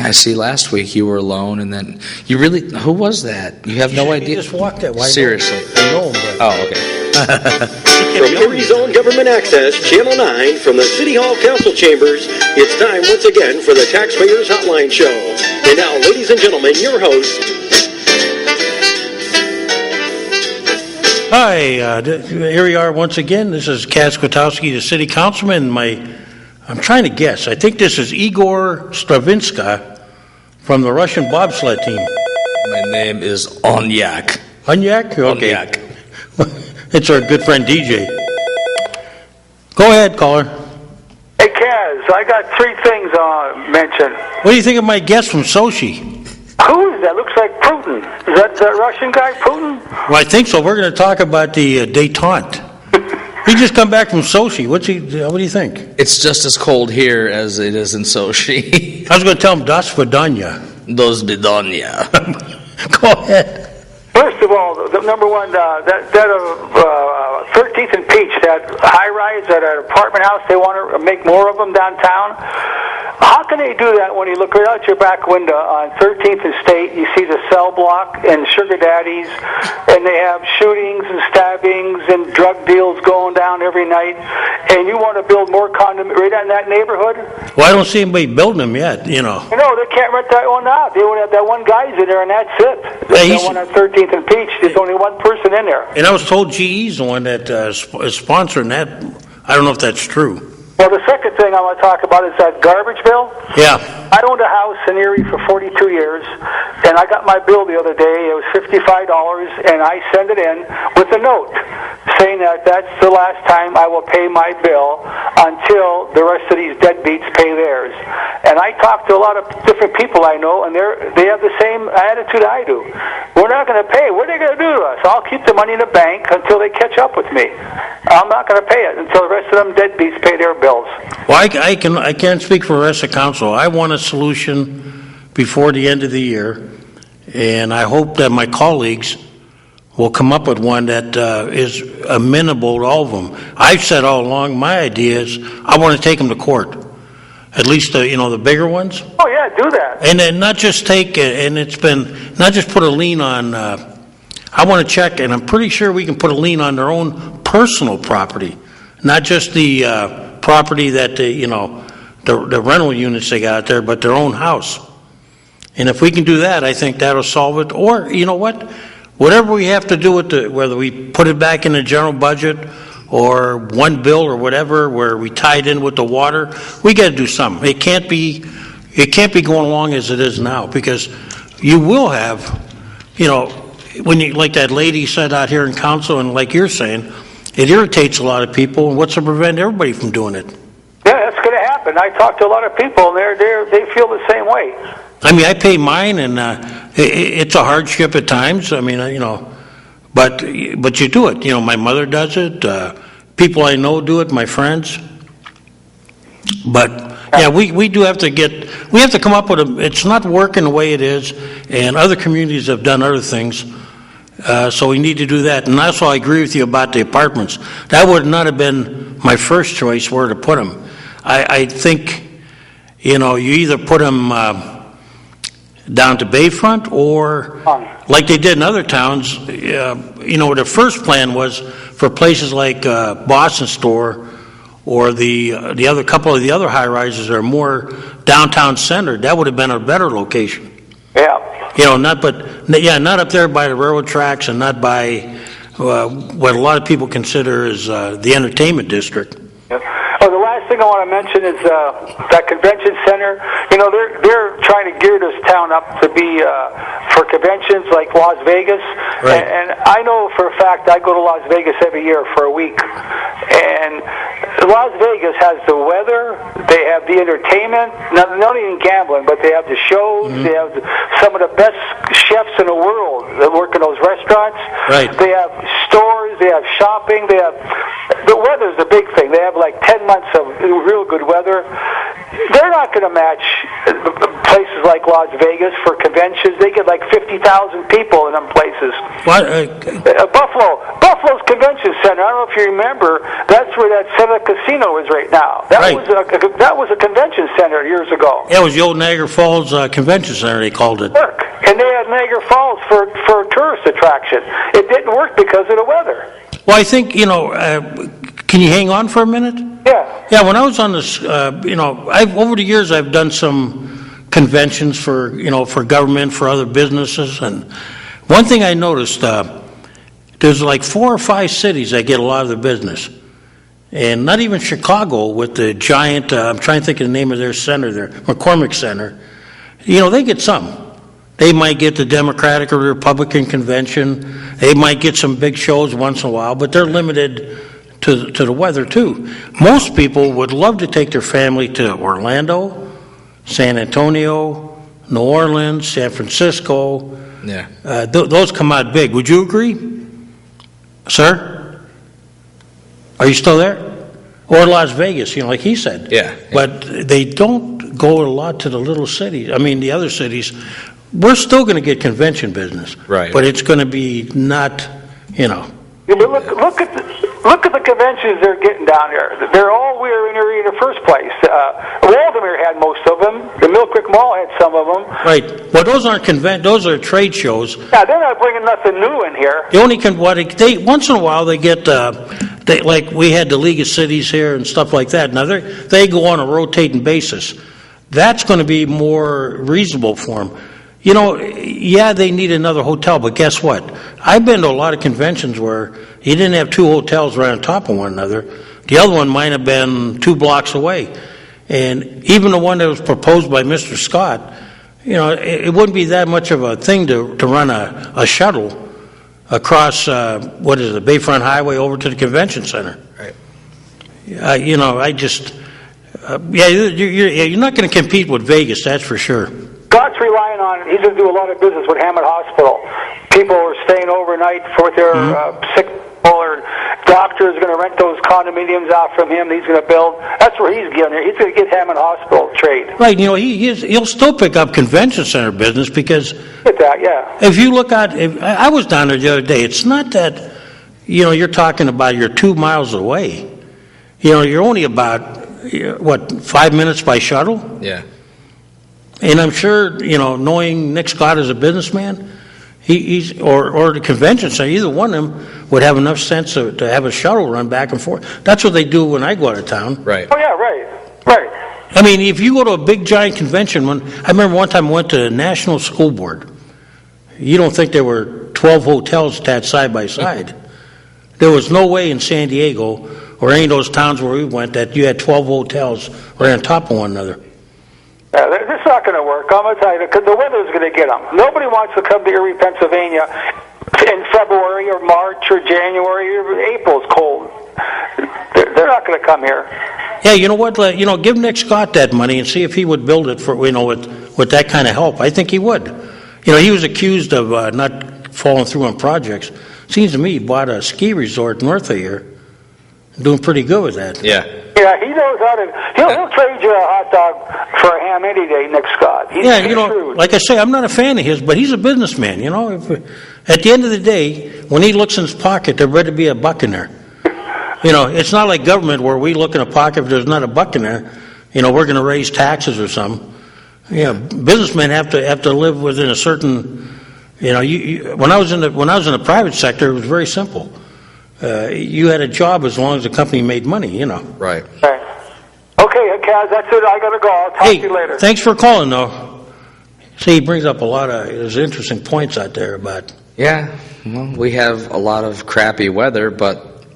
I see last week you were alone, and then you really, who was that? You have no idea? He just walked that way. Seriously. I know him, but... Oh, okay. From Erie's own Government Access, Channel 9, from the City Hall Council Chambers, it's time once again for the Taxpayers Hotline Show. And now, ladies and gentlemen, your host... Hi, here we are once again. This is Kaz Kwiatkowski, the City Councilman. I'm trying to guess. I think this is Igor Stravinska from the Russian bobsled team. My name is Onyak. Onyak? Okay. Onyak. It's our good friend DJ. Go ahead, caller. Hey, Kaz, I got 3 things I'll mention. What do you think of my guest from Sochi? Who is that? Looks like Putin. Is that the Russian guy, Putin? Well, I think so. We're going to talk about the détente. He just come back from Sochi. What do you think? It's just as cold here as it is in Sochi. I was going to tell him Das Vidanya. Dos Bidonia. Go ahead. First of all, the number one, that 13th and Peach, that high-rise, that apartment house, they want to make more of them downtown. How can they do that when you look right out your back window on 13th and State, you see the cell block and sugar daddies, and they have shootings and stabbings and drug deals going down every night, and you want to build more condominiums right in that neighborhood? Well, I don't see anybody building them yet, you know. No, they can't rent that one out. They only have that one guy's in there, and that's it. Yeah, that one on 13th and Peach, there's only one person in there. And I was told GE's the one that is sponsoring that. I don't know if that's true. Well, the second thing I want to talk about is that garbage bill. Yeah. I owned a house in Erie for 42 years, and I got my bill the other day. It was $55, and I sent it in with a note saying that that's the last time I will pay my bill until the rest of these deadbeats pay theirs. And I talked to a lot of different people I know, and they have the same attitude I do. We're not going to pay. What are they going to do to us? I'll keep the money in the bank until they catch up with me. I'm not going to pay it until the rest of them deadbeats pay their bills. Well, I can't speak for the rest of council. I want a solution before the end of the year, and I hope that my colleagues will come up with one that is amenable to all of them. I've said all along, my idea is I want to take them to court, at least the bigger ones. Oh yeah, do that. And then not just take, and it's been not just put a lien on. I want to check, and I'm pretty sure we can put a lien on their own personal property, not just the property that the rental units they got out there, but their own house. And if we can do that, I think that'll solve it. Or you know what, whatever we have to do with whether we put it back in the general budget or one bill or whatever, where we tie it in with the water, we got to do something. It can't be going along as it is now, because you will have, when you, like that lady said out here in council, and like you're saying, it irritates a lot of people, and what's to prevent everybody from doing it? Yeah, that's going to happen. I talk to a lot of people, and they feel the same way. I mean, I pay mine, and it's a hardship at times. I mean, but you do it. My mother does it. People I know do it. My friends. But yeah, we do have to come up with it's not working the way it is, and other communities have done other things. So we need to do that. And also I agree with you about the apartments. That would not have been my first choice where to put them. I think, you either put them down to Bayfront, or like they did in other towns, the first plan was for places like Boston Store or the other couple of the other high-rises that are more downtown centered. That would have been a better location. Yeah. Not up there by the railroad tracks, and not by what a lot of people consider is the entertainment district. Yeah. Oh, the last thing I want to mention is that convention center. They're trying to gear this town up to be for conventions like Las Vegas. Right. And I know for a fact I go to Las Vegas every year for a week. And Las Vegas has the weather, they have the entertainment, not even gambling, but they have the shows, they have some of the best chefs in the world that work in those restaurants. Right. They have stores, they have shopping, the weather's the big thing. They have like 10 months of real good weather. They're not going to match places like Las Vegas for conventions. They get like 50,000 people in them places. What? Buffalo's convention center. I don't know if you remember. That's where that Senate Casino is right now. That was a convention center years ago. Yeah, it was the old Niagara Falls Convention Center, they called it. And they had Niagara Falls for a tourist attraction. It didn't work because of the weather. Well, I think, can you hang on for a minute? Yeah. Yeah, when I was on this, over the years I've done some conventions for government, for other businesses, and one thing I noticed, there's like 4 or 5 cities that get a lot of the business. And not even Chicago with the giant, I'm trying to think of the name of their center there, McCormick Center. They get some. They might get the Democratic or Republican convention. They might get some big shows once in a while, but they're limited to the weather too. Most people would love to take their family to Orlando, San Antonio, New Orleans, San Francisco. Yeah. Those come out big. Would you agree, sir? Are you still there? Or Las Vegas, like he said. Yeah. But they don't go a lot to the little cities. I mean, the other cities. We're still going to get convention business. Right. But it's going to be not, Yeah, but look at the conventions they're getting down there. They're all where in the first place. Waldemar had most of them. The Mill Creek Mall had some of them. Right. Well, those aren't those are trade shows. Yeah, they're not bringing nothing new in here. The only once in a while they get like we had the League of Cities here and stuff like that. Now they go on a rotating basis. That's going to be more reasonable for them. Yeah, they need another hotel, but guess what? I've been to a lot of conventions where you didn't have 2 hotels right on top of one another. The other one might have been 2 blocks away. And even the one that was proposed by Mr. Scott, it wouldn't be that much of a thing to run a shuttle across, the Bayfront Highway over to the convention center. Right. You're not going to compete with Vegas, that's for sure. Scott's relying on, he's going to do a lot of business with Hammond Hospital. People are staying overnight for their sick people, or doctors are going to rent those condominiums out from him. He's going to build. That's where he's getting it. He's going to get Hammond Hospital trade. Right. He'll still pick up convention center business because. Get that, yeah. If you look at, I was down there the other day. It's not that, you're talking about you're 2 miles away. You're only about 5 minutes by shuttle. Yeah. And I'm sure, knowing Nick Scott as a businessman, he's or the convention center, either one of them would have enough sense to have a shuttle run back and forth. That's what they do when I go out of town. Right. Oh, yeah, right. I mean, if you go to a big, giant convention, I remember one time I went to the National School Board. You don't think there were 12 hotels attached side by side. There was no way in San Diego or any of those towns where we went that you had 12 hotels right on top of one another. This is not going to work. I'm going to tell you, because the weather's going to get them. Nobody wants to come to Erie, Pennsylvania in February or March or January or April's cold. They're not going to come here. Yeah, you know what? Give Nick Scott that money and see if he would build it for with that kind of help. I think he would. He was accused of not following through on projects. Seems to me he bought a ski resort north of here, doing pretty good with that. Yeah. Yeah, he knows how to. He'll trade you a hot dog for a ham any day, Nick Scott. He's shrewd. Like I say, I'm not a fan of his, but he's a businessman. At the end of the day, when he looks in his pocket, there better be a buck in there. It's not like government where we look in a pocket if there's not a buck in there. We're going to raise taxes or something. Businessmen have to live within a certain. When I was in the private sector, it was very simple. You had a job as long as the company made money, Right. Okay, Kaz, that's it. I got to go. I'll talk to you later. Thanks for calling, though. See, he brings up there's interesting points out there about. Yeah, well, we have a lot of crappy weather, but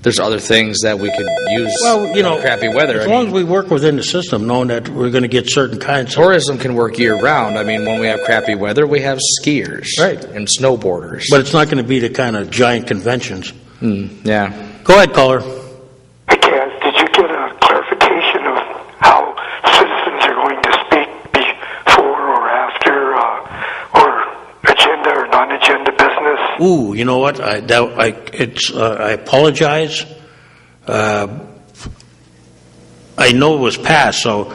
there's other things that we could use. Well, crappy weather. As long as we work within the system, knowing that we're going to get certain kinds. Tourism can work year round. I mean, when we have crappy weather, we have skiers, right, and snowboarders. But it's not going to be the kind of giant conventions. Yeah. Go ahead, caller. Hey, Kaz, did you get a clarification of how citizens are going to speak before or after, or agenda or non-agenda business? Ooh, you know what? I apologize. I know it was passed, so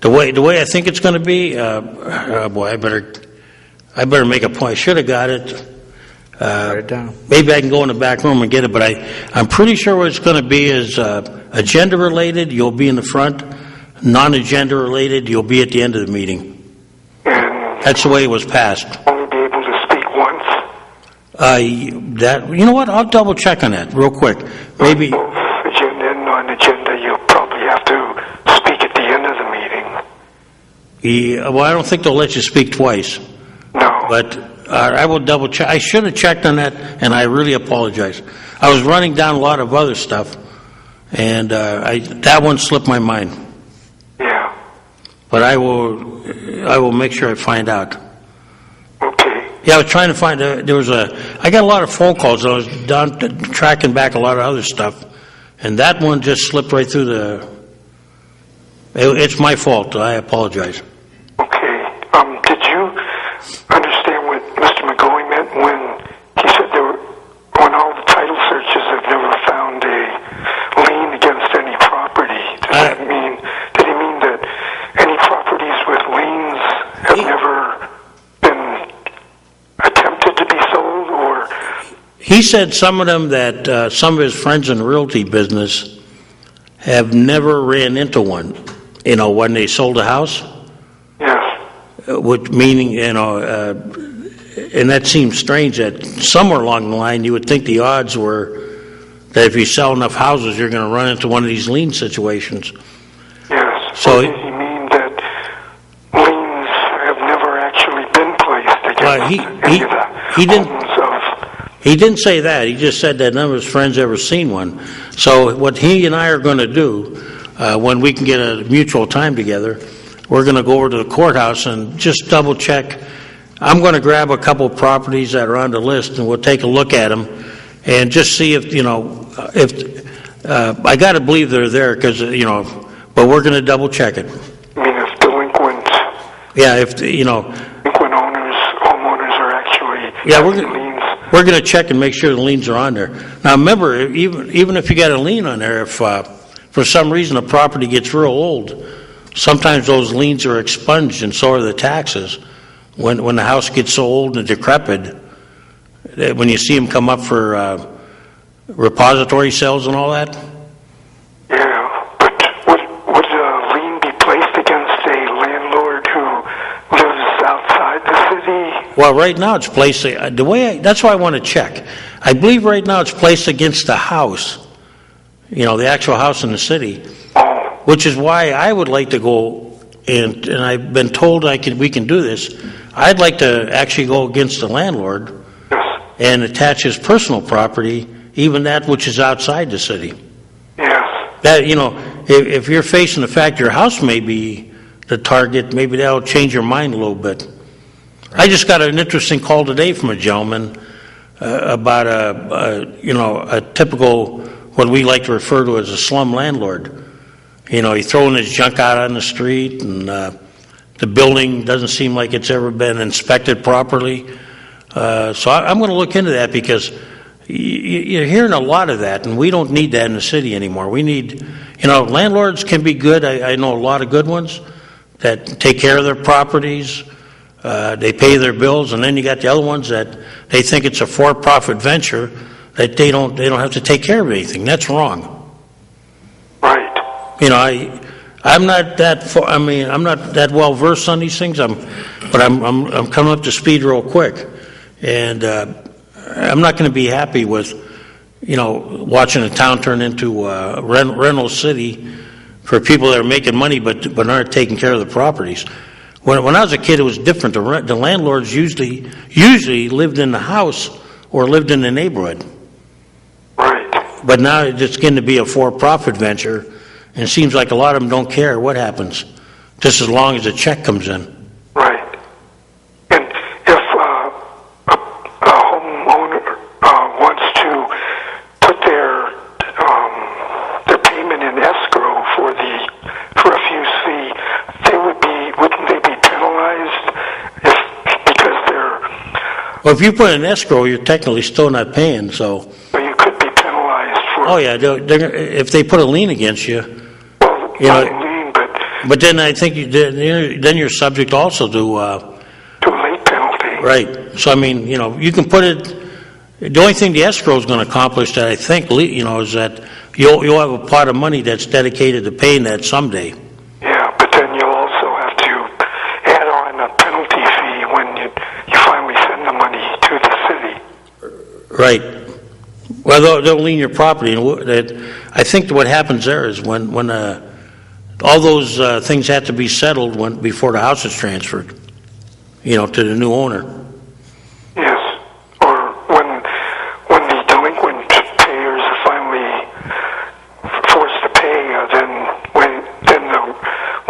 The way I think it's going to be, boy, I better make a point. I should have got it. Write it down. Maybe I can go in the back room and get it, but I'm pretty sure what it's going to be is agenda related, you'll be in the front. Non-agenda related, you'll be at the end of the meeting. And That's the way it was passed. only be able to speak once? You know what? I'll double check on that real quick. Maybe. Both agenda and non-agenda, you'll probably have to speak at the end of the meeting. Well, I don't think they'll let you speak twice. No. But I will double check. I should have checked on that, and I really apologize. I was running down a lot of other stuff, and that one slipped my mind. Yeah. But I will make sure I find out. Okay. Yeah, I was trying to find. I got a lot of phone calls. And I was down tracking back a lot of other stuff, and that one just slipped right through the. It's my fault. I apologize. Okay. Did you understand what Mr. McGoey meant when he said when all the title searches have never found a lien against any property? Did he mean that any properties with liens have never been attempted to be sold, or? He said some of them that some of his friends in the realty business have never ran into one. You know, when they sold a house. Yes. Which meaning, and that seems strange that somewhere along the line you would think the odds were that if you sell enough houses, you're going to run into one of these lien situations. Yes. So does he mean that liens have never actually been placed against any of the homes of? He didn't say that. He just said that none of his friends ever seen one. So what he and I are going to do, when we can get a mutual time together, we're going to go over to the courthouse and just double check. I'm going to grab a couple of properties that are on the list, and we'll take a look at them and just see if I got to believe they're there because but we're going to double check it. I mean, if delinquent. Yeah, Delinquent homeowners are actually. Yeah, liens. we're going to check and make sure the liens are on there. Now remember, even if you got a lien on there, if for some reason a property gets real old, sometimes those liens are expunged and so are the taxes. When the house gets so old and decrepit, when you see them come up for repository sales and all that. Yeah, but would a lien be placed against a landlord who lives outside the city? Well, right now it's placed that's why I want to check. I believe right now it's placed against the house, the actual house in the city, which is why I would like to go and I've been told we can do this. I'd like to actually go against the landlord and attach his personal property, even that which is outside the city. Yes. That if you're facing the fact your house may be the target, maybe that'll change your mind a little bit. I just got an interesting call today from a gentleman about a typical, what we like to refer to as a slum landlord. He's throwing his junk out on the street, and the building doesn't seem like it's ever been inspected properly. So I'm going to look into that because you're hearing a lot of that, and we don't need that in the city anymore. We need, landlords can be good. I know a lot of good ones that take care of their properties. They pay their bills, and then you got the other ones that they think it's a for-profit venture that they don't have to take care of anything. That's wrong. Right. I'm not that I'm not that well versed on these things. I'm coming up to speed real quick, and I'm not going to be happy with watching a town turn into a rental city for people that are making money but aren't taking care of the properties. When I was a kid, it was different. The landlords usually lived in the house or lived in the neighborhood. Right. But now it's getting to be a for-profit venture, and it seems like a lot of them don't care what happens, just as long as a check comes in. Right. And if a homeowner wants to put their payment in escrow for a refuse fee, wouldn't they be penalized because they're? Well, if you put in escrow, you're technically still not paying. So you could be penalized for. Oh yeah, if they put a lien against you. Well, not a lien, but But then I think then you're subject also to a late penalty. right. So I mean, you can put it. The only thing the escrow is going to accomplish that I think, is that you'll have a pot of money that's dedicated to paying that someday. Yeah, but then you'll also have to add on a penalty fee when you finally send the money to the city. Right. Well, they'll lien your property, and I think what happens there is when all those things have to be settled before the house is transferred, to the new owner. Yes, or when the delinquent payers are finally forced to pay, then the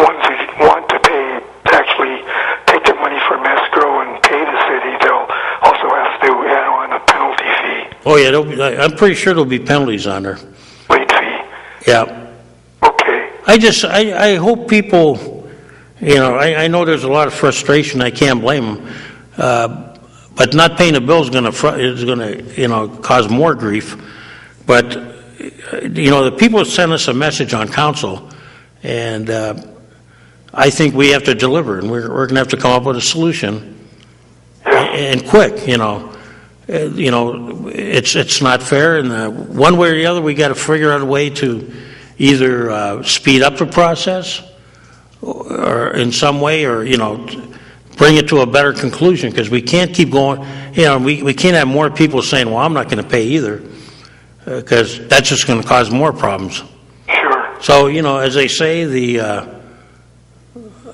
ones who want to pay actually take their money from escrow and pay the city. They'll also have to add on a penalty fee. Oh yeah, I'm pretty sure there'll be penalties on there. Late fee. Yeah. Okay. I hope people, I know there's a lot of frustration. I can't blame them. But not paying the bill is going to cause more grief. But the people send us a message on council, and I think we have to deliver, and we're going to have to come up with a solution, and quick. It's not fair, and one way or the other, we got to figure out a way to either speed up the process, or in some way, or bring it to a better conclusion, because we can't keep going. We can't have more people saying, "Well, I'm not going to pay either," because that's just going to cause more problems. Sure. So as they say, the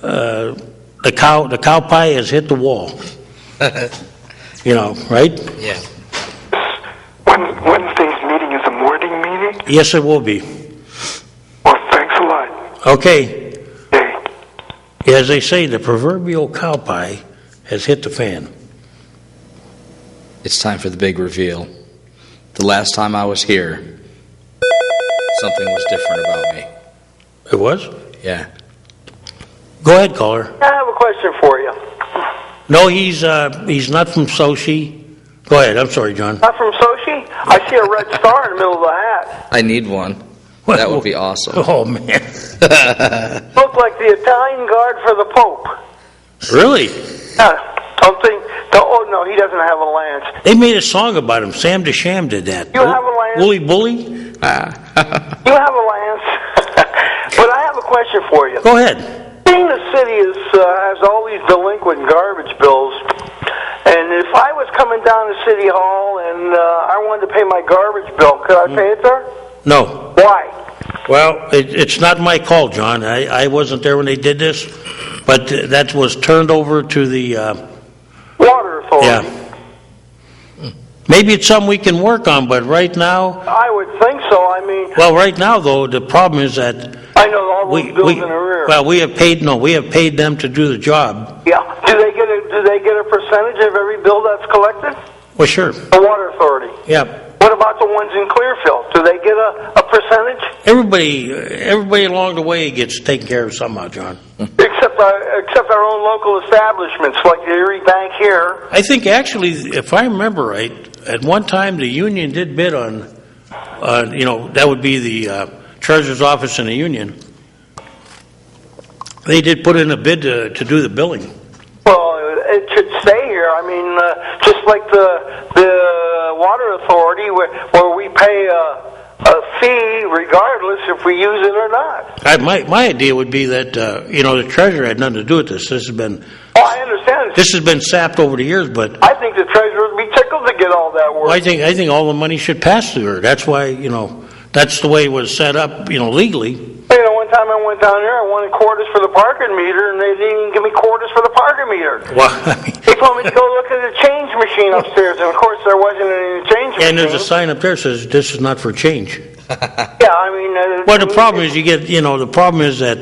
cow pie has hit the wall. Right? Yeah. Wednesday's meeting is a morning meeting? Yes, it will be. Well, thanks a lot. Okay. Okay. As they say, the proverbial cow pie has hit the fan. It's time for the big reveal. The last time I was here, something was different about me. It was? Yeah. Go ahead, caller. I have a question for you. No, he's not from Sochi. Go ahead. I'm sorry, John. Not from Sochi? I see a red star in the middle of the hat. I need one. That would be awesome. Oh, man. Look like the Italian guard for the Pope. Really? Oh, no, he doesn't have a lance. They made a song about him. Sam DeSham did that. You have a lance? Wooly Bully? You have a lance. But I have a question for you. Go ahead. Being the city has all these delinquent garbage bills, and if I was coming down to City Hall and I wanted to pay my garbage bill, could I pay it there? No. Why? Well, it's not my call, John. I wasn't there when they did this, but that was turned over to the Water Authority. Yeah. Maybe it's something we can work on, but right now... I would think so. I mean... Well, right now, though, the problem is that... I know all those bills in arrears. Well, we have paid them to do the job. Yeah. Do they get a percentage of every bill that's collected? Well, sure. The Water Authority. Yeah. What about the ones in Clearfield? Do they get a percentage? Everybody along the way gets taken care of somehow, John. Except our own local establishments, like the Erie Bank here. I think actually, if I remember right, at one time the union did bid on, that would be the treasurer's office in the union. They did put in a bid to do the billing. Well, it should stay here. I mean, just like the Water Authority, where we pay a fee regardless if we use it or not. My idea would be that the treasurer had nothing to do with this. This has been. Oh, I understand. This has been sapped over the years, but I think the treasurer would be tickled to get all that work. Well, I think all the money should pass through her. That's why that's the way it was set up legally. One time I went down there, I wanted quarters for the parking meter, and they didn't even give me quarters for the parking meter. Well, They told me to go look at the change machine upstairs, and of course there wasn't any change machine. And there's a sign up there that says this is not for change. Yeah, I mean. Well, the problem is the problem is that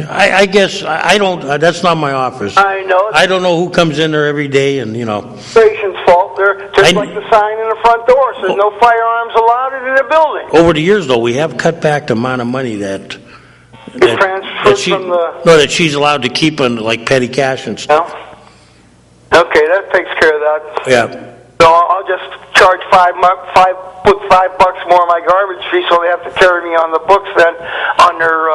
I guess I don't. That's not my office. I know. I don't know who comes in there every day, and Administration's fault. They're just like the sign in the front door says no firearms allowed in the building. Over the years, though, we have cut back the amount of money that she's allowed to keep in like petty cash and stuff. No? Okay, that takes care of that. Yeah. So I'll just charge put $5 more on my garbage fee, so they have to carry me on the books then on their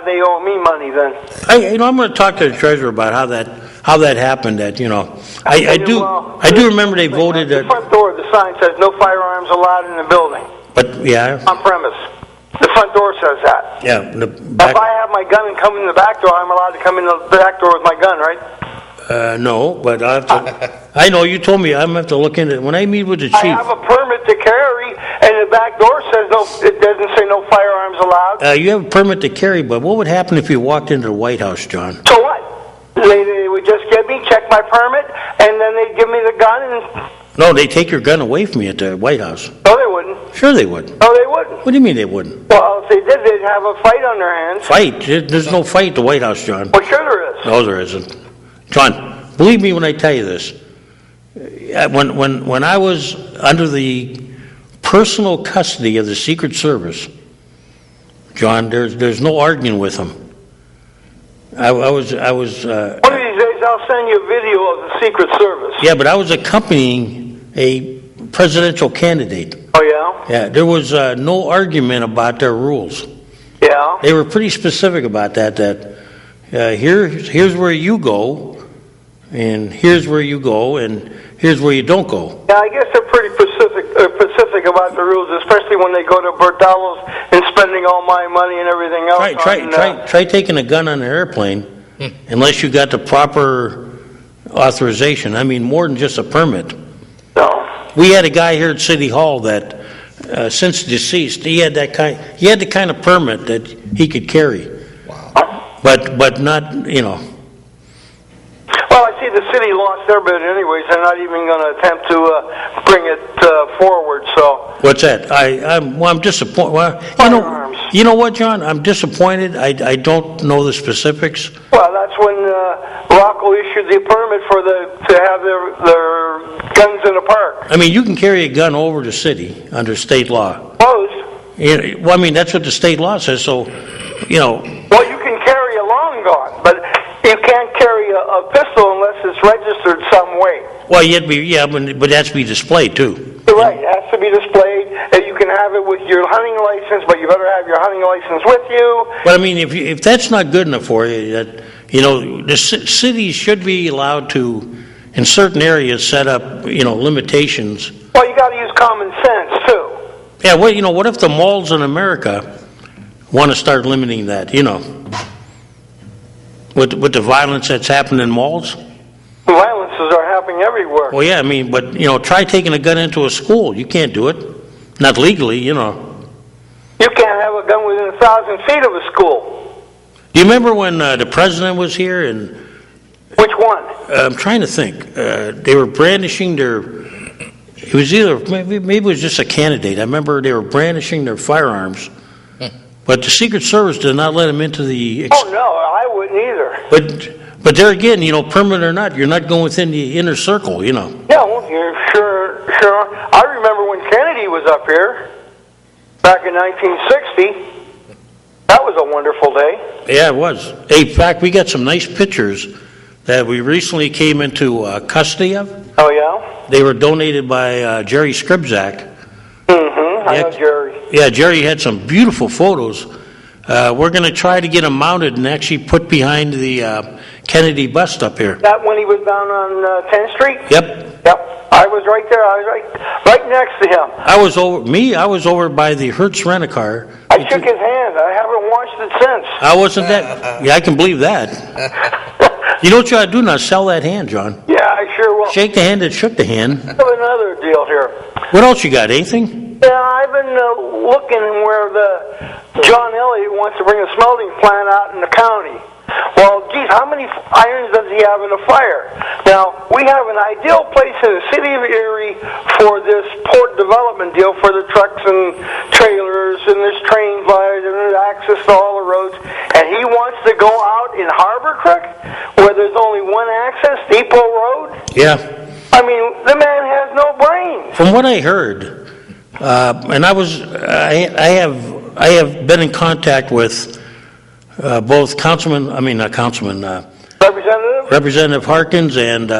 they owe me money then. I'm going to talk to the treasurer about how that happened. That I do remember they voted at the front door. The sign says no firearms allowed in the building. But yeah, on premise. The front door says that. Yeah. If I have my gun and come in the back door, I'm allowed to come in the back door with my gun, right? No, but I have to. I know you told me I'm gonna have to look into it when I meet with the chief. I have a permit to carry, and the back door says no. It doesn't say no firearms allowed. You have a permit to carry, but what would happen if you walked into the White House, John? So what? They would just get me, check my permit, and then they'd give me the gun. And no, they take your gun away from you at the White House. No, they wouldn't. Sure, they would. No, they wouldn't. What do you mean they wouldn't? Well, if they did, they'd have a fight on their hands. Fight? There's no fight at the White House, John. Well, sure there is. No, there isn't. John, believe me when I tell you this. When I was under the personal custody of the Secret Service, John, there's no arguing with them. I was. One of these days, I'll send you a video of the Secret Service. Yeah, but I was accompanying a presidential candidate. Oh yeah. Yeah, there was no argument about their rules. Yeah. They were pretty specific about that. Here's where you go, and here's where you go, and here's where you don't go. Yeah, I guess they're pretty specific about the rules, especially when they go to Bordello's and spending all my money and everything else. Try taking a gun on an airplane, unless you got the proper authorization. I mean, more than just a permit. No. We had a guy here at City Hall that, since deceased, he had the kind of permit that he could carry. Wow. But not, Well, I see the city lost their bid anyways. They're not even going to attempt to bring it forward. So what's that? I'm disappointed. Well, you know what, John? I'm disappointed. I don't know the specifics. Well, that's when Rocco issued the permit to have their guns in the park. I mean, you can carry a gun over the city under state law. Well, I mean, that's what the state law says. So, Well, you can carry a long gun, but you can't carry a pistol unless it's registered some way. Well, but it has to be displayed too. Right, it has to be displayed. You can have it with your hunting license, but you better have your hunting license with you. But I mean, if that's not good enough for you, the cities should be allowed to, in certain areas, set up limitations. Well, you got to use common sense too. Yeah, well, what if the malls in America want to start limiting that? With the violence that's happened in malls? Violences are happening everywhere. Well, yeah, I mean, but, try taking a gun into a school. You can't do it. Not legally, You can't have a gun within 1,000 feet of a school. Do you remember when the president was here? And which one? I'm trying to think. They were brandishing it was either, maybe it was just a candidate. I remember they were brandishing their firearms. But the Secret Service did not let them into the... Oh, no, I wouldn't either. But there again, permit or not, you're not going within the inner circle, Yeah, well, you're sure. I remember when Kennedy was up here, back in 1960. That was a wonderful day. Yeah, it was. In fact, we got some nice pictures that we recently came into custody of. Oh, yeah? They were donated by Jerry Scribzak. Mm-hmm, I know Jerry. Yeah, Jerry had some beautiful photos. We're going to try to get them mounted and actually put behind the Kennedy bust up here. That when he was down on 10th Street? Yep. I was right there. I was right next to him. I was over by the Hertz rent-a-car. I shook his hand. I haven't washed it since. I wasn't that. Yeah, I can believe that. You know what you ought to do now? Sell that hand, John. Yeah, I sure will. Shake the hand that shook the hand. I have another deal here. What else you got? Anything? Yeah, I've been looking where the John Elliott wants to bring a smelting plant out in the county. Well, geez, how many irons does he have in a fire? Now, we have an ideal place in the city of Erie for this port development deal for the trucks and trailers, and there's train lines, and there's access to all the roads. And he wants to go out in Harbor Creek, where there's only one access, Depot Road. Yeah. I mean, the man has no brains. From what I heard, and I have been in contact with both Representative Representative Harkins and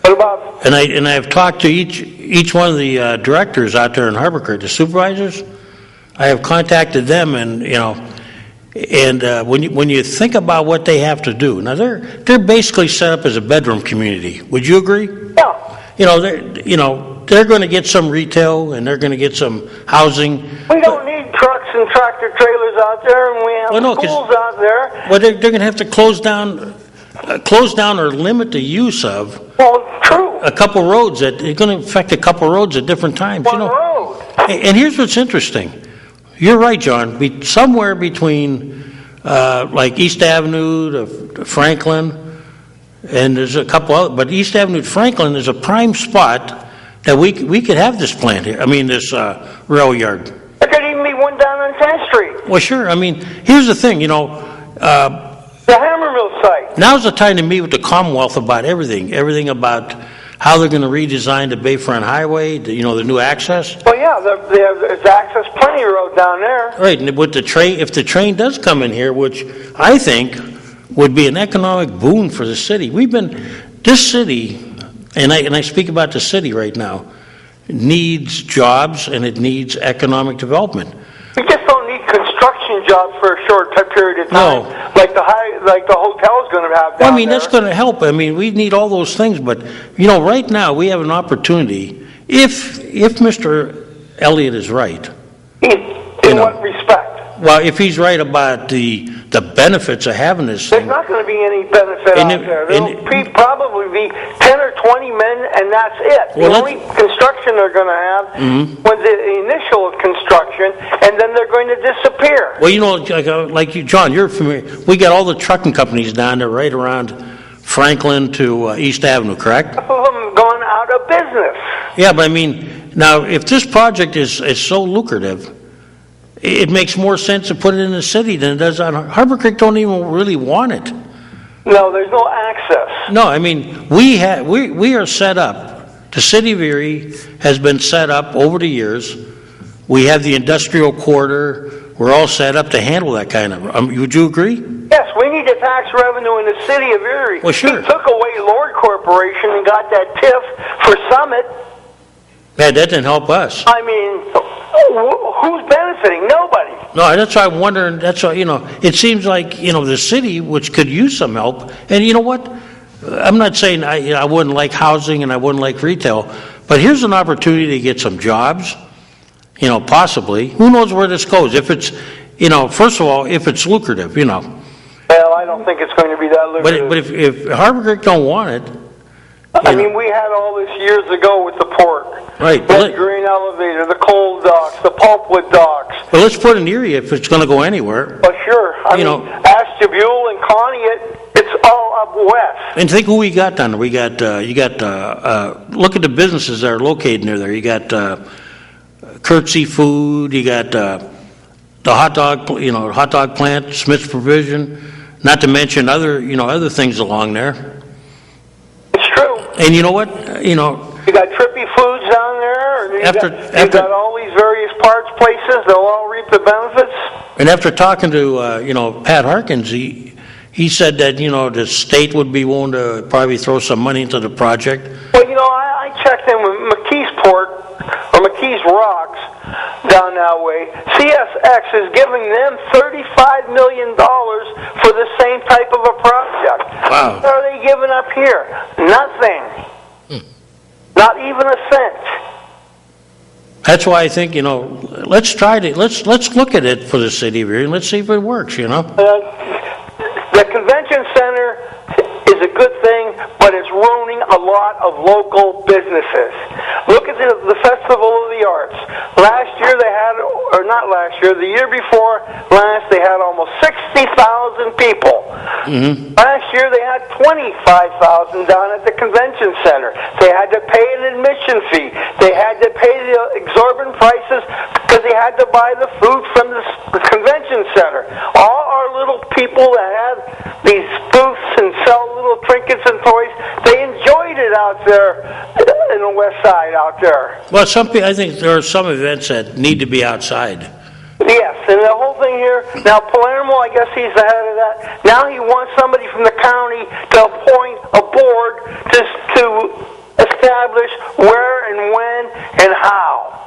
What about? And I've talked to each one of the directors out there in Harbor Creek, the supervisors. I have contacted them, and when you think about what they have to do, now they're basically set up as a bedroom community. Would you agree? Yeah. They're going to get some retail, and they're going to get some housing. We don't need trucks and tractor trailers out there, and we have schools out there. Well, they're going to have to close down or limit the use of. Well, true. A couple roads it's going to affect a couple roads at different times. One road. And here's what's interesting. You're right, John. Somewhere between like East Avenue to Franklin, and there's a couple other, but East Avenue to Franklin is a prime spot that we could have this plant here. I mean, this rail yard. There could even be one down on 10th Street. Well, sure. I mean, here's the thing. The hammer mill site. Now's the time to meet with the Commonwealth about everything about how they're going to redesign the Bayfront Highway, the new access. Well, yeah, there's access plenty of road down there. Right, and with the train, if the train does come in here, which I think would be an economic boon for the city. This city, and I speak about the city right now, needs jobs and it needs economic development. We just don't need construction jobs for a short period of time, No. like the hotel's going to have down there. That's going to help. I mean, we need all those things, but right now we have an opportunity. If Mr. Elliott is right, In what respect? Well, if he's right about the benefits of having this There's thing, not going to be any benefit out there. There'll probably be 10 or 20 men, and that's it. Well, the only construction they're going to have was the initial construction, and then they're going to disappear. well, like you, John, you're familiar. We got all the trucking companies down there right around Franklin to East Avenue, correct? Half of them have gone out of business. Yeah, but I mean, now if this project is so lucrative, it makes more sense to put it in the city than it does on Harbor Creek. Don't even really want it. No, there's no access. No, I mean we are set up. The city of Erie has been set up over the years. We have the industrial corridor. We're all set up to handle that kind of. Would you agree? Yes, we need the tax revenue in the city of Erie. Well, sure. He took away Lord Corporation and got that TIF for Summit. Yeah, that didn't help us. I mean, who's benefiting? Nobody. No, that's why I'm wondering. That's why it seems like the city, which could use some help. And you know what? I'm not saying I wouldn't like housing and I wouldn't like retail, but here's an opportunity to get some jobs. Possibly. Who knows where this goes? If it's, first of all, if it's lucrative, Well, I don't think it's going to be that lucrative. But if Harbor Creek don't want it. I mean, we had all this years ago with the port. Right. The grain elevator, the coal docks, the pulpwood docks. But let's put in Erie if it's going to go anywhere. Well, sure. I mean, Ashtabula and Conneaut, it's all up west. And think who we got down there. We got, look at the businesses that are located near there. You got Curtsy Food, you got the hot dog plant, Smith's Provision, not to mention other things along there. It's true. And you know what? You got Trippy Foods down there. You got all these various parts places. They'll all reap the benefits. And after talking to Pat Harkins, he said that the state would be willing to probably throw some money into the project. Well, I checked in with McKeesport or McKees Rocks down that way. CSX is giving them $35 million for the same type of a project. Wow. What are they giving up here? Nothing. Not even a cent. That's why I think let's look at it for the city of Erie and let's see if it works. The convention center is a good thing, but it's ruining a lot of local businesses. Look at the Festival of the Arts. Last year they had, or not last year, the year before last, they had almost 60,000 people. Mm-hmm. Last year they had 25,000 down at the convention center. They had to pay an admission fee. They had to pay the exorbitant prices because they had to buy the food from the convention center. All our little people that have these booths and sell little trinkets and toys, they enjoyed it out there in the west side out there. Well, I think there are some events that need to be outside. Yes, and the whole thing here, now Palermo, I guess he's the head of that. Now he wants somebody from the county to appoint a board to establish where and when and how.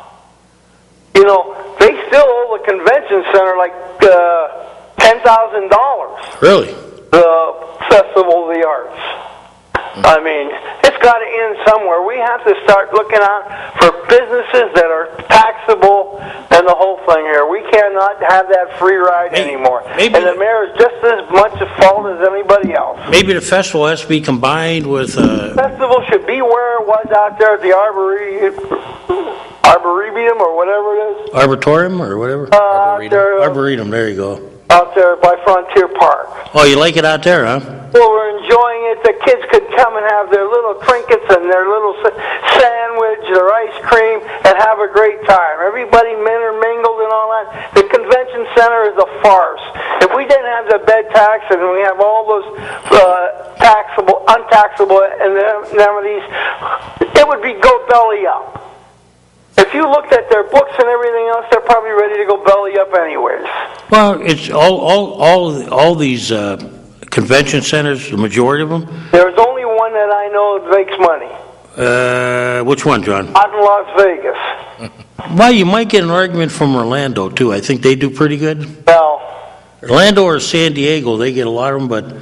You know, they still owe the convention center like $10,000. Really? The Festival of the Arts. I mean, it's got to end somewhere. We have to start looking out for businesses that are taxable and the whole thing here. We cannot have that free ride anymore. And the mayor is just as much at fault as anybody else. Maybe the festival has to be combined with... The festival should be where it was out there at the Arboretum or whatever it is. Arboretum or whatever? Arboretum, there you go. Out there by Frontier Park. Oh, you like it out there, huh? Well, we're enjoying it. The kids could come and have their little trinkets and their little sandwich, their ice cream, and have a great time. Everybody mingled and all that. The convention center is a farce. If we didn't have the bed tax and we have all those untaxable indemnities, it would be go belly up. If you looked at their books and everything else, they're probably ready to go belly up anyways. Well, it's all these convention centers, the majority of them. There's only one that I know that makes money. Which one, John? Out in Las Vegas. Well, you might get an argument from Orlando, too. I think they do pretty good. Well, Orlando or San Diego, they get a lot of them, but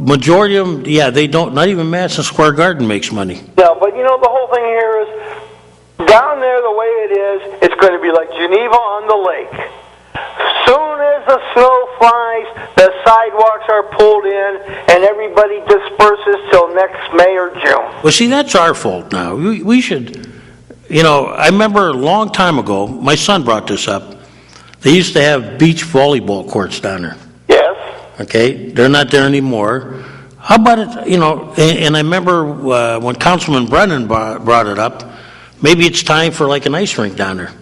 majority of them, yeah, they don't. Not even Madison Square Garden makes money. No, but you know, the whole thing here is, down there the way it is, it's going to be like Geneva on the lake. Soon as the snow flies, the sidewalks are pulled in, and everybody disperses till next May or June. Well, see, that's our fault now. We should, you know, I remember a long time ago, my son brought this up. They used to have beach volleyball courts down there. Yes. Okay, they're not there anymore. How about it, you know, and I remember when Councilman Brennan brought it up, maybe it's time for like an ice rink down there.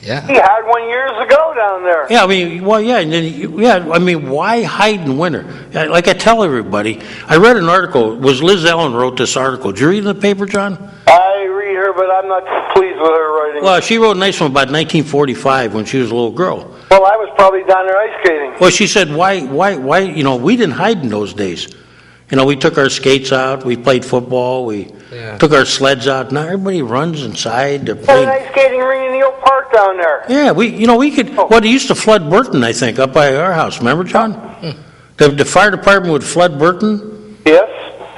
Yeah. He had one years ago down there. Yeah, I mean, well, yeah, and then, yeah, I mean, why hide in winter? Like I tell everybody, I read an article, Liz Ellen wrote this article. Did you read it in the paper, John? I read her, but I'm not pleased with her writing. Well, she wrote a nice one about 1945 when she was a little girl. Well, I was probably down there ice skating. Well, she said, why, you know, we didn't hide in those days. You know, we took our skates out, we played football, we took our sleds out. Now everybody runs inside. There's an ice skating ring in the old park down there. Yeah, we could, well, they used to flood Burton, I think, up by our house. Remember, John? The fire department would flood Burton. Yes.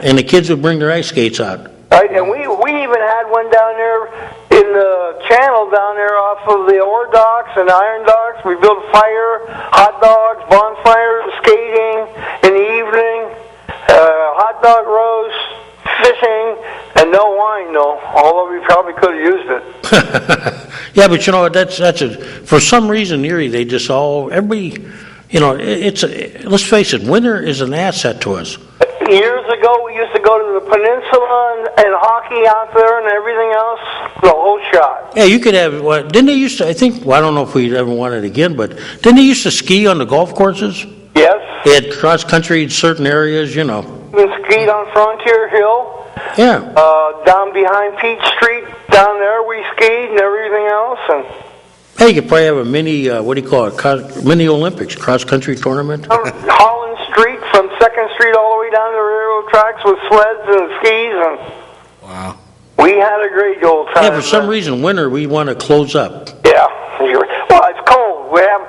And the kids would bring their ice skates out. Right, and we even had one down there in the channel down there off of the ore docks and iron docks. We built a fire, hot dogs, bonfire, skating in the evening. Hot dog roast, fishing, and no wine, though. Although we probably could have used it. Yeah, but you know that's for some reason Erie they just everybody, you know, let's face it, winter is an asset to us. Years ago, we used to go to the peninsula and hockey out there and everything else. The whole shot. Yeah, you could have. Didn't they used to? I think. Well, I don't know if we'd ever want it again, but didn't they used to ski on the golf courses? Yes. They had cross country in certain areas, you know. We skied on Frontier Hill. Yeah. Down behind Peach Street, down there we skied and everything else. And hey, you could probably have a mini, what do you call it, mini Olympics, cross country tournament. Holland Street from 2nd Street all the way down to the railroad tracks with sleds and skis. And wow. We had a great old time. Yeah, for some reason, winter, we want to close up. Yeah. Well, it's cold. We have,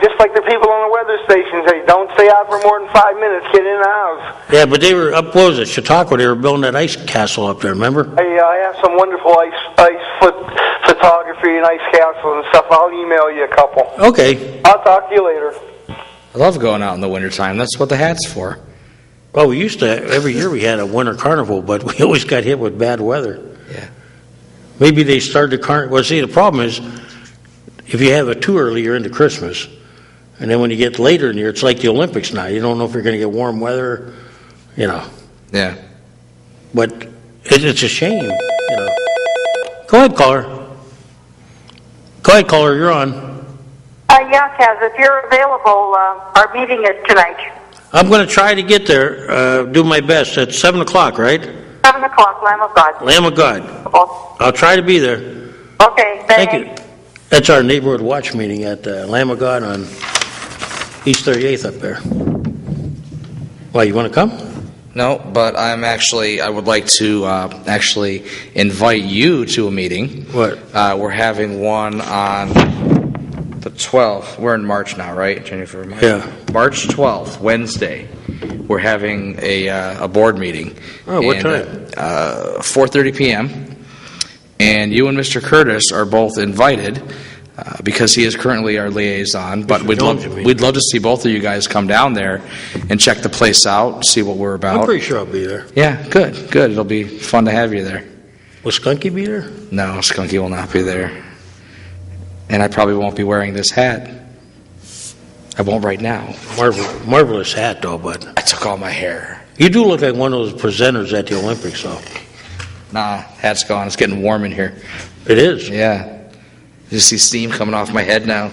just like the people on the weather stations, they don't stay out for more than 5 minutes, get in the house. Yeah, but they were up, what was it, Chautauqua, they were building that ice castle up there, remember? I have some wonderful ice photography and ice castles and stuff. I'll email you a couple. Okay. I'll talk to you later. I love going out in the wintertime. That's what the hat's for. Well, we used to, every year we had a winter carnival, but we always got hit with bad weather. Yeah. Maybe they started the carnival. Well, see, the problem is, if you have it too early, you're into Christmas. And then when you get later in the year, it's like the Olympics now. You don't know if you're going to get warm weather, you know. Yeah. But it's a shame, you know. Go ahead, caller. Go ahead, caller, you're on. Yeah, Kaz, if you're available, our meeting is tonight. I'm going to try to get there, do my best. At 7 o'clock, right? 7 o'clock, Lamb of God. Lamb of God. Oh. I'll try to be there. Okay, Thank you. That's our neighborhood watch meeting at Lamb of God on East 38th up there. Why, you want to come? No, but I would like to actually invite you to a meeting. What? We're having one on the 12th. We're in March now, right? January, February, March? Yeah. March 12th, Wednesday. We're having a board meeting. Oh, what time? 4:30 p.m. And you and Mr. Curtis are both invited because he is currently our liaison. But we'd love to see both of you guys come down there and check the place out, see what we're about. I'm pretty sure I'll be there. Yeah, good. It'll be fun to have you there. Will Skunky be there? No, Skunky will not be there. And I probably won't be wearing this hat. I won't right now. Marvelous hat, though, but I took all my hair. you do look like one of those presenters at the Olympics, though. Nah, hat's gone. It's getting warm in here. It is. Yeah. You see steam coming off my head now.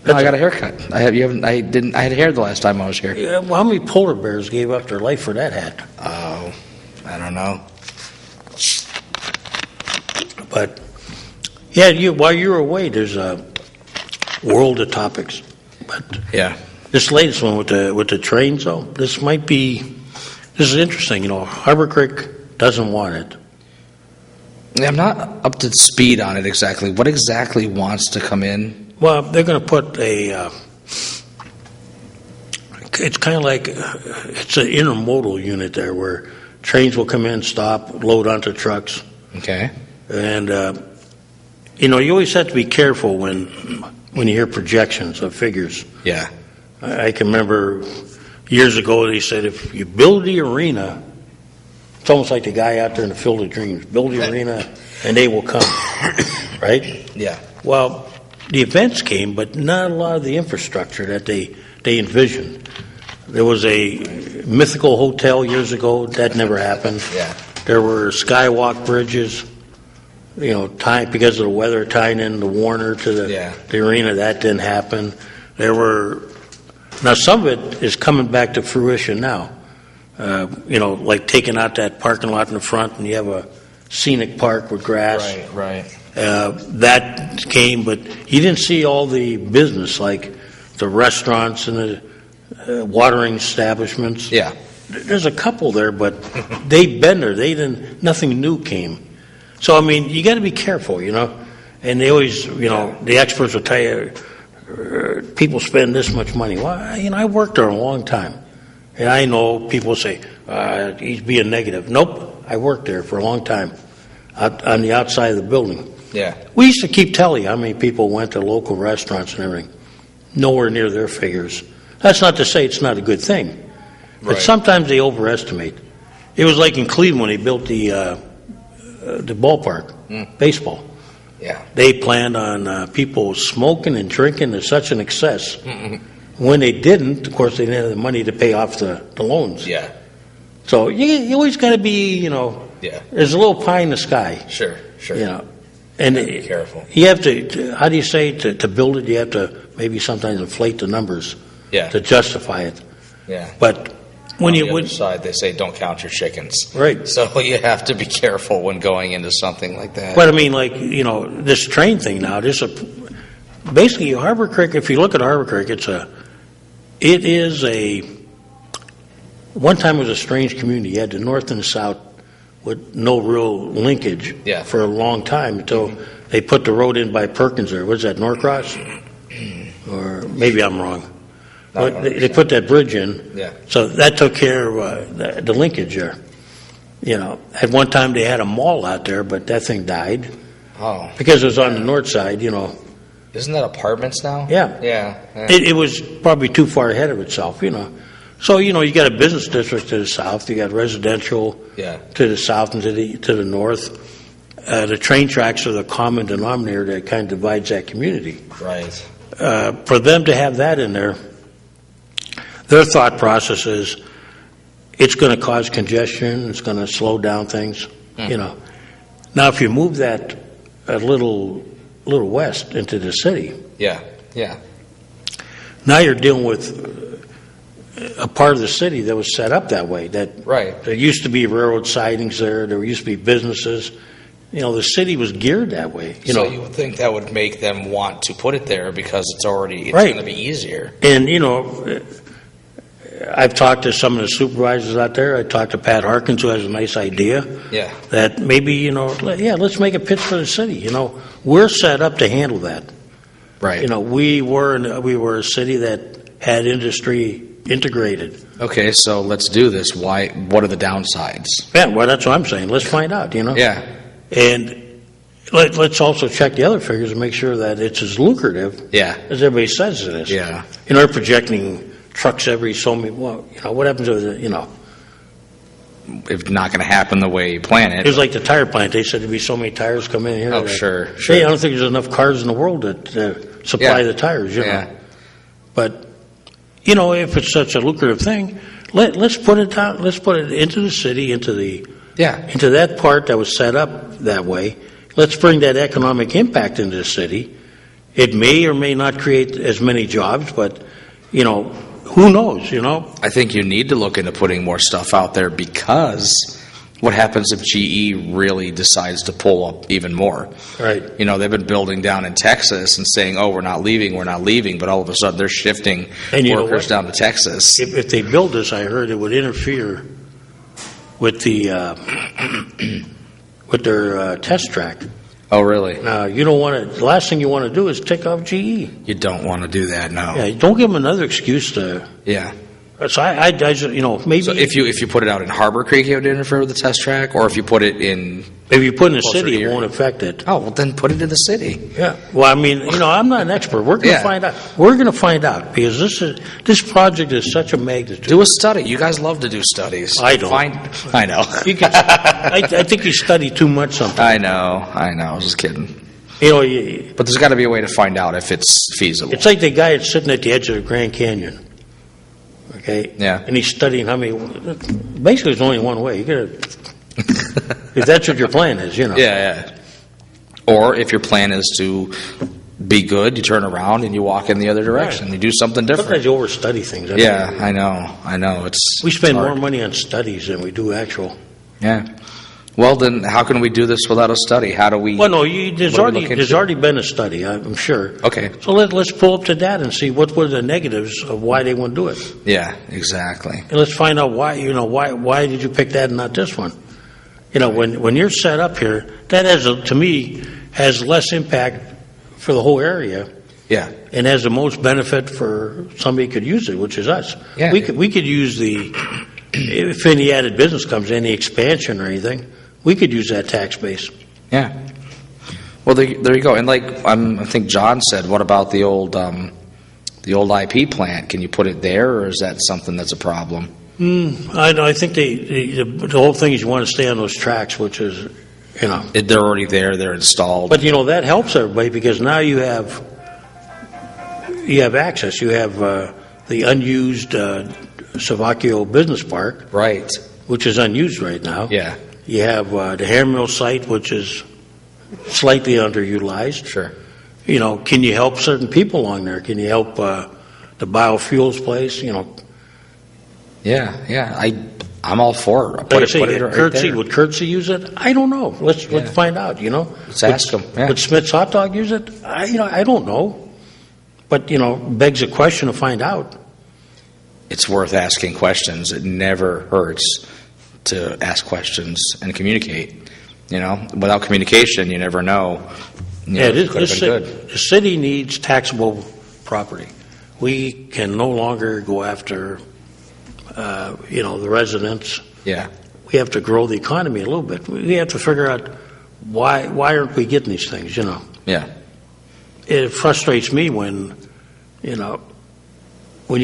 No, I got a haircut. I had hair the last time I was here. Yeah, well, how many polar bears gave up their life for that hat? Oh, I don't know. But yeah, while you're away, there's a world of topics. But Yeah. this latest one with the trains, though, this is interesting. Harbor Creek doesn't want it. I'm not up to speed on it exactly. What exactly wants to come in? Well, they're going to put it's kind of like, it's an intermodal unit there where trains will come in, stop, load onto trucks. Okay. And, you always have to be careful when you hear projections of figures. Yeah. I can remember years ago they said if you build the arena, it's almost like the guy out there in the Field of Dreams, build the arena and they will come, right? Yeah. Well, the events came, but not a lot of the infrastructure that they envisioned. There was a mythical hotel years ago, that never happened. Yeah. There were skywalk bridges, tied because of the weather, tying in the Warner to the arena. That didn't happen. Now some of it is coming back to fruition now. Like taking out that parking lot in the front, and you have a scenic park with grass. Right. That came, but you didn't see all the business like the restaurants and the watering establishments. Yeah. There's a couple there, but they've been there. Nothing new came. So, you got to be careful, And they always, the experts will tell you, people spend this much money. Well, I worked there a long time. And I know people say, he's being negative. Nope, I worked there for a long time on the outside of the building. Yeah. We used to keep tally how many people went to local restaurants and everything. Nowhere near their figures. That's not to say it's not a good thing. But Right. sometimes they overestimate. It was like in Cleveland when they built the ballpark, baseball. Yeah. They planned on people smoking and drinking to such an excess. When they didn't, of course, they didn't have the money to pay off the loans. Yeah. So you always got to be, Yeah. there's a little pie in the sky. Sure. And Be careful. you have to, how do you say, to build it, you have to maybe sometimes inflate the numbers Yeah. to justify it. Yeah. But when On you the would, other side, they say don't count your chickens. right. So you have to be careful when going into something like that. But this train thing now, basically Harbor Creek, if you look at Harbor Creek, one time it was a strange community. You had the north and the south with no real linkage for a long time until they put the road in by Perkins there. Was that Norcross? Or maybe I'm wrong. But they put that bridge in. Yeah. So that took care of the linkage there. At one time they had a mall out there, but that thing died. Oh. Because it was on the north side, Isn't that apartments now? Yeah. Yeah. It was probably too far ahead of itself, So, you got a business district to the south, you got residential to the south and to the north. The train tracks are the common denominator that kind of divides that community. Right. For them to have that in there, their thought process is it's going to cause congestion, it's going to slow down things, Now, if you move that a little west into the city, Yeah. now you're dealing with a part of the city that was set up that way. Right. There used to be railroad sidings there. There used to be businesses. The city was geared that way. So you would think that would make them want to put it there because it's right. going to be easier. And I've talked to some of the supervisors out there. I talked to Pat Harkins, who has a nice idea. Yeah. That maybe, let's make a pitch for the city. We're set up to handle that. Right. We were a city that had industry integrated. Okay, so let's do this. What are the downsides? Yeah, well, that's what I'm saying. Let's find out, Yeah. And let's also check the other figures and make sure that it's as lucrative as everybody says it is. Yeah. They're projecting trucks every so many, what happens with it, It's not going to happen the way you plan it. It was like the tire plant. They said there'd be so many tires come in here. Oh, sure. Hey, I don't think there's enough cars in the world that supply the tires, Yeah. But, if it's such a lucrative thing, let's put it down. Let's put it into the city, into that part that was set up that way. Let's bring that economic impact into the city. It may or may not create as many jobs, but, who knows, I think you need to look into putting more stuff out there, because what happens if GE really decides to pull up even more? Right. They've been building down in Texas and saying, oh, we're not leaving, but all of a sudden they're shifting workers down to Texas. If they build this, I heard it would interfere with with their test track. Oh, really? Now, you don't want to. The last thing you want to do is tick off GE. You don't want to do that, no. Yeah, don't give them another excuse to. Yeah. So I maybe. So if you put it out in Harbor Creek, it would interfere with the test track, or if you put it in. If you put it in the closer city, to it won't affect it. Oh, well, then put it in the city. Yeah. Well, I'm not an expert. We're going to find out. We're going to find out, because this project is such a magnitude. Do a study. You guys love to do studies. I don't. I know. I think you study too much sometimes. I know. I was just kidding. But there's got to be a way to find out if it's feasible. It's like the guy that's sitting at the edge of the Grand Canyon. Okay? Yeah. And he's studying how many. Basically, there's only one way. You got to. If that's what your plan is, Yeah. Or if your plan is to be good, you turn around and you walk in the other direction. Right. You do something different. Sometimes you overstudy things. Yeah, I know. We spend hard. more money on studies than we do actual. Yeah. Well, then how can we do this without a study? How do we... Well, no, there's already been a study, I'm sure. Okay. So let's pull up to that and see what were the negatives of why they wouldn't do it. Yeah, exactly. And let's find out why did you pick that and not this one? When you're set up here, that to me has less impact for the whole area. Yeah. And has the most benefit for somebody who could use it, which is us. Yeah. We could use if any added business comes, any expansion or anything, we could use that tax base. Yeah. Well, there you go. And I think John said, what about the old IP plant? Can you put it there, or is that something that's a problem? I think the whole thing is you want to stay on those tracks, which is, They're already there. They're installed. But, that helps everybody, because now you have access. You have the unused Savacchio Business Park. Right. Which is unused right now. Yeah. You have the Hammermill site, which is slightly underutilized. Sure. Can you help certain people along there? Can you help the biofuels place? Yeah. I'm all for it. Would Curtsy use it? I don't know. Let's find out. Let's ask them. Yeah. Would Smith's Hot Dog use it? I don't know. But begs a question to find out. It's worth asking questions. It never hurts to ask questions and communicate. Without communication, you never know. It could have been good. The city needs taxable property. We can no longer go after, the residents. Yeah. We have to grow the economy a little bit. We have to figure out why aren't we getting these things, Yeah. It frustrates me when you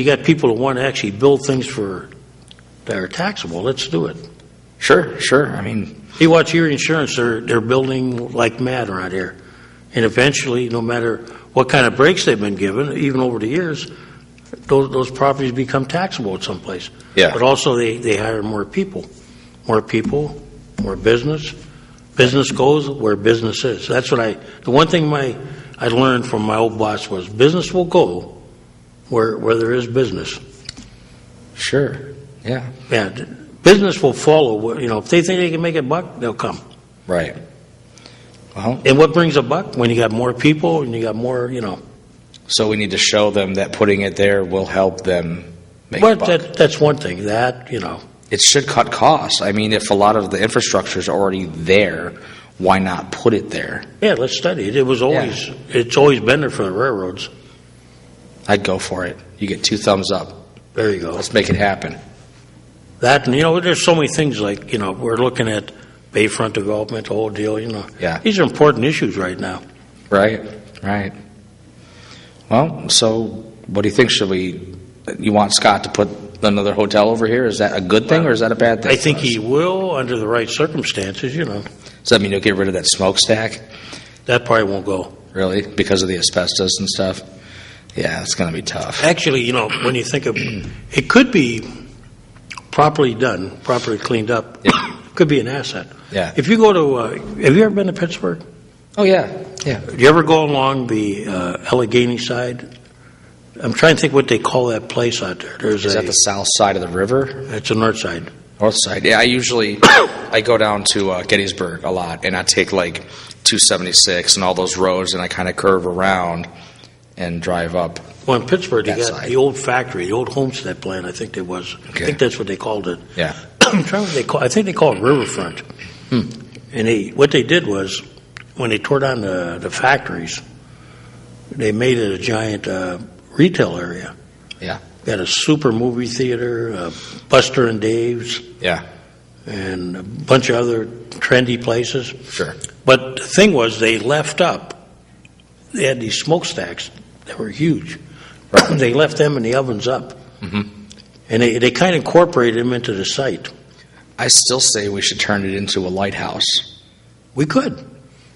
got people who want to actually build things that are taxable. Let's do it. Sure. You watch your insurance, they're building like mad around here. And eventually, no matter what kind of breaks they've been given, even over the years, those properties become taxable at some place. Yeah. But also they hire more people. More business. Business goes where business is. That's what the one thing I learned from my old boss was business will go where there is business. Sure. Yeah. Yeah. Business will follow. If they think they can make a buck, they'll come. Right. Well. And what brings a buck? When you got more people and you got more, So we need to show them that putting it there will help them make Well, a buck. that's one thing. That, you know. It should cut costs. I mean, if a lot of the infrastructure is already there, why not put it there? Yeah, let's study it. It's always been there for the railroads. I'd go for it. You get 2 thumbs up. There you go. Let's make it happen. That, and, you know, there's so many things like, you know, we're looking at Bayfront development, the whole deal, you know. Yeah. These are important issues right now. Right. Well, so what do you think? You want Scott to put another hotel over here? Is that a good thing or is that a bad thing? I think for us? he will under the right circumstances, you know. Does that mean you'll get rid of that smokestack? That probably won't go. Really? Because of the asbestos and stuff? Yeah, it's going to be tough. Actually, you know, when you think of it, could be properly done, properly cleaned up. Yeah. It could be an asset. Yeah. If you go to, have you ever been to Pittsburgh? Oh, yeah. Yeah. Do you ever go along the Allegheny side? I'm trying to think what they call that place out there. Is that the south side of the river? It's the north side. North side. Yeah, I go down to Gettysburg a lot, and I take like 276 and all those roads, and I kind of curve around and drive up. Well, in Pittsburgh, you That got side. the old factory, the old Homestead plant, I think it was. Okay. I think that's what they called it. Yeah. I'm trying to I think they call it Riverfront. And what they did was, when they tore down the factories, they made it a giant retail area. Yeah. Got a super movie theater, Buster and Dave's, Yeah. and a bunch of other trendy places. Sure. But the thing was, they left up, they had these smokestacks that were huge. They left them in the ovens up. And they kind of incorporated them into the site. I still say we should turn it into a lighthouse. We could.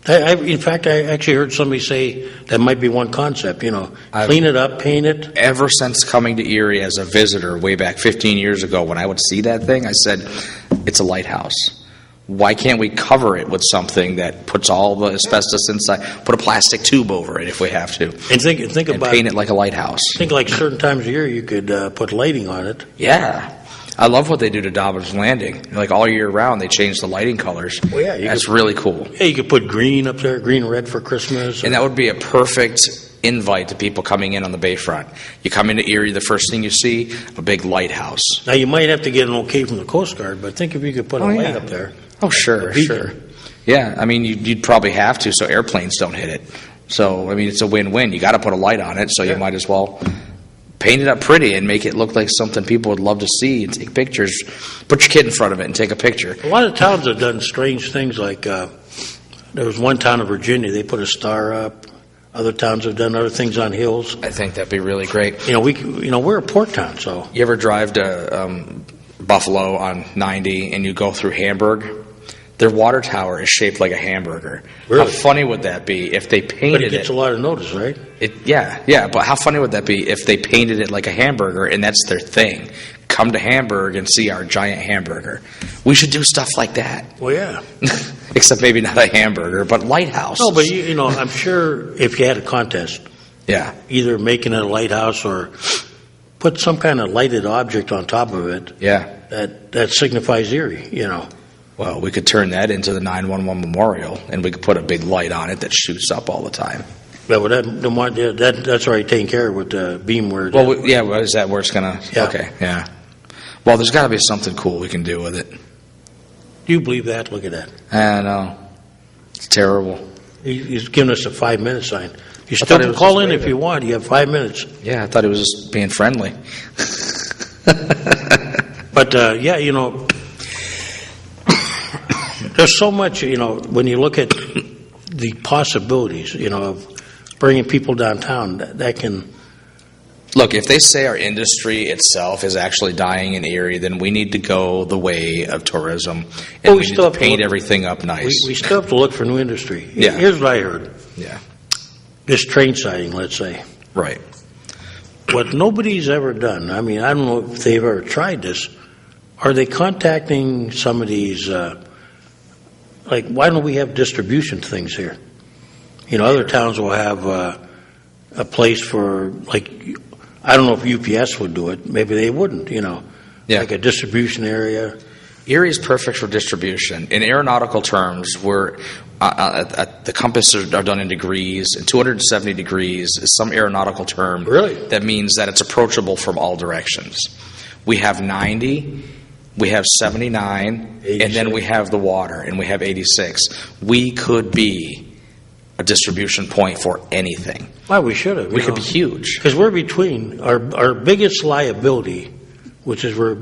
In fact, I actually heard somebody say that might be one concept, you know, clean it up, paint it. Ever since coming to Erie as a visitor way back 15 years ago, when I would see that thing, I said, it's a lighthouse. Why can't we cover it with something that puts all the asbestos inside, put a plastic tube over it if we have to, And think and about paint it like a lighthouse? think like certain times of year you could put lighting on it. Yeah. I love what they do to Dobbins Landing. Like all year round, they change the lighting colors. Well, yeah, That's really cool. Yeah, you could put green up there, green and red for Christmas. And that would be a perfect invite to people coming in on the Bayfront. You come into Erie, the first thing you see, a big lighthouse. Now, you might have to get an okay from the Coast Guard, but think if you could put a light yeah. up there. Oh, sure, A beacon. sure. Yeah, I mean, you'd probably have to so airplanes don't hit it. So, I mean, it's a win-win. You got to put a light on it, so you might as well paint it up pretty and make it look like something people would love to see and take pictures. Put your kid in front of it and take a picture. A lot of towns have done strange things like there was one town in Virginia, they put a star up. Other towns have done other things on hills. I think that'd be really great. You know, we're a port town, so. You ever drive to Buffalo on 90 and you go through Hamburg? Their water tower is shaped like a hamburger. Really? How funny would that be if they But painted it gets a lot of notice, right? Yeah, but how funny would that be if they painted it like a hamburger and that's their thing? Come to Hamburg and see our giant hamburger. We should do stuff like that. Well, yeah. Except maybe not a hamburger, but lighthouse. No, but you know, I'm sure if you had a contest, Yeah, either making it a lighthouse or put some kind of lighted object on top of it yeah. that signifies Erie, you know. Well, we could turn that into the 911 memorial, and we could put a big light on it that shoots up all the time. Yeah, well, that's already taken care of with the beam where it Well, is. well, is that where it's going to... Yeah. Okay, yeah. Well, there's got to be something cool we can do with it. Do you believe that? Look at that. I know. It's terrible. He's giving us a 5-minute sign. You thought still it can was call just in if waving. you want. You have 5 minutes. Yeah, I thought it was just being friendly. But, yeah, you know, there's so much, you know, when you look at the possibilities, you know, of bringing people downtown, that can... Look, if they say our industry itself is actually dying in Erie, then we need to go the way of tourism, and Well, we we need still to have to paint look- everything up nice. We still have to look for new industry. Yeah. Here's what I heard. Yeah, This train siding, let's say. right. What nobody's ever done, I mean, I don't know if they've ever tried this, are they contacting some of these, like, why don't we have distribution things here? You know, other towns will have a place for, like, I don't know if UPS would do it. Maybe they wouldn't, you know. Yeah. Like a distribution area. Erie is perfect for distribution. In aeronautical terms, the compasses are done in degrees, and 270 degrees is some aeronautical term. Really? That means that it's approachable from all directions. We have 90, we have 79, 86. and then we have the water, and we have 86. We could be a distribution point for anything. Well, we should have. We could be huge. Because we're between our biggest liability, which is we're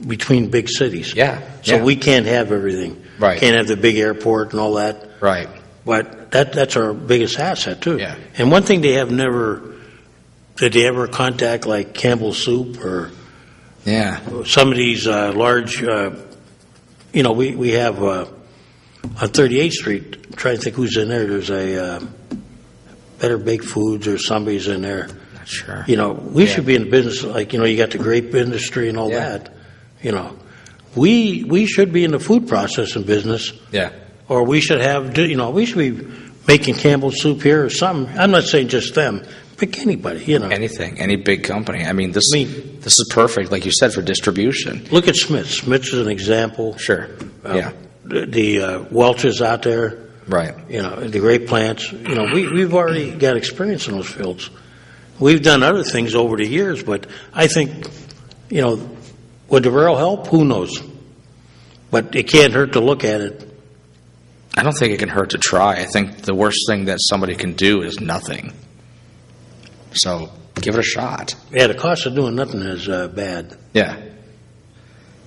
between big cities. Yeah. So yeah. we can't have everything. Right. Can't have the big airport and all that. Right. But that's our biggest asset too. Yeah. And one thing did they ever contact like Campbell's Soup or Yeah. some of these large, we have on 38th Street, I'm trying to think who's in there. There's a Better Baked Foods or somebody's in there. Not sure. We should be in the business, like, you got the grape industry and all Yeah. that. We should be in the food processing business, Yeah. or we should have, we should be making Campbell's Soup here or something. I'm not saying just them, pick anybody, Anything, any big company. I mean, this is perfect, like you said, for distribution. Look at Smith's. Smith's is an example. Sure. Yeah. The Welch's out there, Right. the grape plants. We've already got experience in those fields. We've done other things over the years, but I think, would the rail help? Who knows? But it can't hurt to look at it. I don't think it can hurt to try. I think the worst thing that somebody can do is nothing. So give it a shot. Yeah, the cost of doing nothing is bad. Yeah.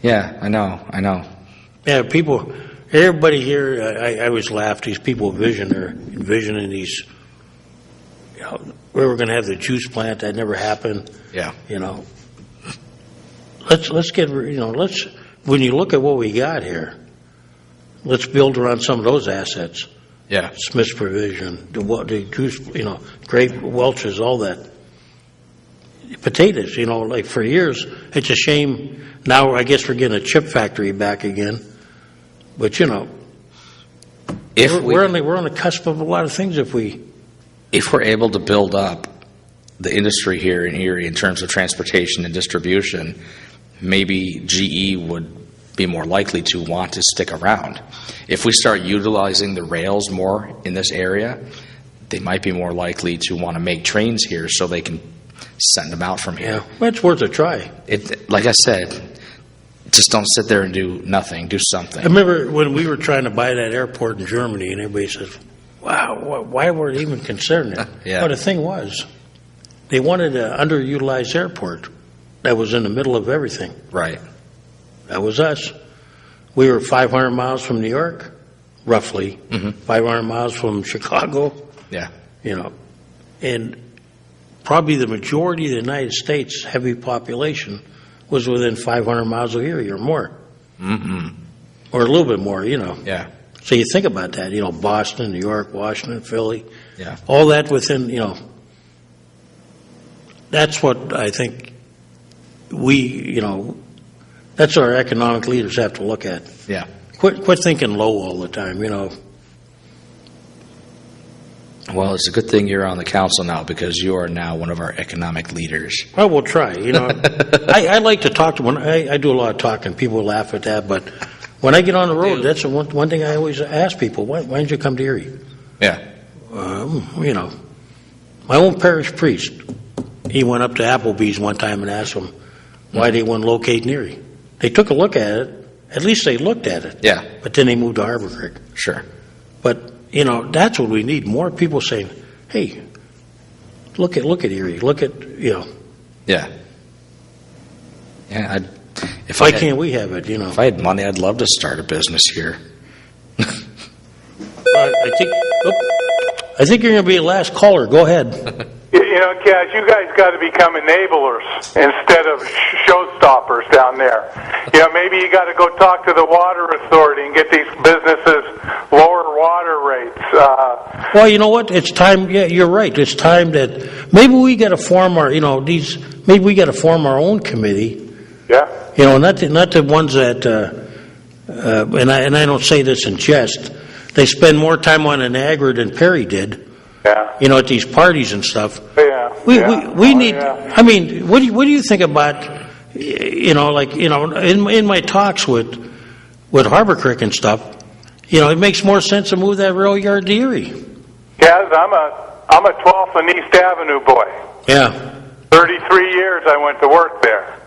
Yeah, I know. Yeah, everybody here, I always laugh, these people envisioning these, we were going to have the juice plant, that never happened. Yeah. Let's get, when you look at what we got here, let's build around some of those assets. Yeah. Smith's Provision, the juice, grape, Welch's, all that. Potatoes, like for years, it's a shame. Now I guess we're getting a chip factory back again. But, we're on the cusp of a lot of things if we're able to build up the industry here in Erie in terms of transportation and distribution, maybe GE would be more likely to want to stick around. If we start utilizing the rails more in this area, they might be more likely to want to make trains here so they can send them out from here. Yeah, well, it's worth a try. Like I said, just don't sit there and do nothing. Do something. I remember when we were trying to buy that airport in Germany, and everybody says, wow, why were they even considering it? Yeah. Well, the thing was, they wanted an underutilized airport that was in the middle of everything. Right. That was us. We were 500 miles from New York, roughly, 500 miles from Chicago. Yeah. And probably the majority of the United States' heavy population was within 500 miles of Erie or more. Mm-hmm. Or a little bit more, Yeah. So you think about that, Boston, New York, Washington, Philly. Yeah. All that within, that's what I think that's what our economic leaders have to look at. Yeah. Quit thinking low all the time, Well, it's a good thing you're on the council now because you are now one of our economic leaders. Well, we'll try. I like to talk to I do a lot of talking. People laugh at that, but when I get on the road, that's one thing I always ask people: why didn't you come to Erie? Yeah. My own parish priest, he went up to Applebee's one time and asked them why they wouldn't locate in Erie. They took a look at it. At least they looked at it. Yeah. But then they moved to Harbor Creek. Sure. But that's what we need. More people saying, "Hey, look at Erie. Look at Yeah. Yeah. Why can't we have it? If I had money, I'd love to start a business here. I think you're going to be the last caller. Go ahead. Cash, you guys got to become enablers instead of showstoppers down there. Maybe you got to go talk to the water authority and get these businesses lower water rates. Well, you know what? It's time. Yeah, you're right. It's time that maybe we got to form our, maybe we got to form our own committee. Yeah. Not the ones that, and I don't say this in jest. They spend more time on an Niagara than Perry did. Yeah. At these parties and stuff. Yeah. We need. Yeah. I mean, what do you think about in my talks with Harbor Creek and stuff, it makes more sense to move that rail yard to Erie. Kaz, I'm a 12th and East Avenue boy. Yeah. 33 years I went to work there.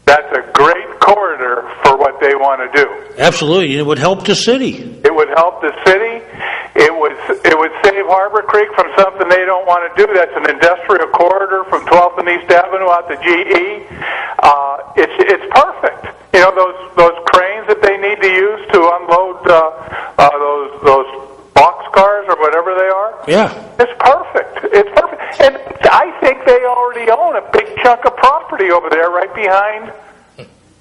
That's a great corridor for what they want to do. Absolutely. It would help the city. It would help the city. It would save Harbor Creek from something they don't want to do. That's an industrial corridor from 12th and East Avenue out to GE. It's perfect. Those cranes that they need to use to unload those box cars or whatever they are. Yeah. It's perfect. It's perfect. And I think they already own a big chunk of property over there right behind